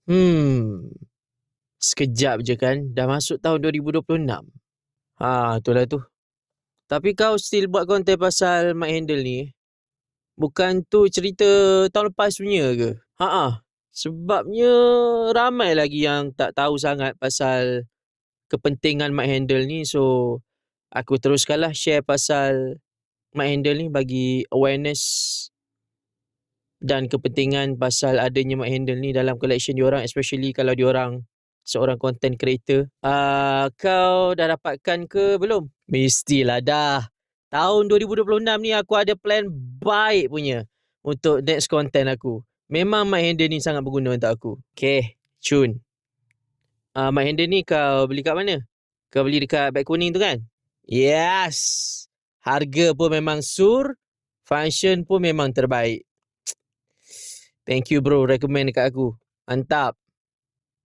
Hmm, sekejap je kan. Dah masuk tahun 2026. Itulah tu. Tapi kau still buat konten pasal mic handle ni? Bukan tu cerita tahun lepas punya ke? Sebabnya ramai lagi yang tak tahu sangat pasal kepentingan mic handle ni. So, aku teruskanlah share pasal mic handle ni bagi awareness dan kepentingan pasal adanya mic handle ni dalam collection diorang, especially kalau diorang seorang content creator. Kau dah dapatkan ke belum? Mestilah dah. Tahun 2026 ni aku ada plan baik punya untuk next content aku. Memang mic handle ni sangat berguna untuk aku. Okay, cun. Mic handle ni kau beli kat mana? Kau beli dekat beg kuning tu kan? Yes. Harga pun memang sur. Function pun memang terbaik. Thank you bro, recommend dekat aku. Mantap.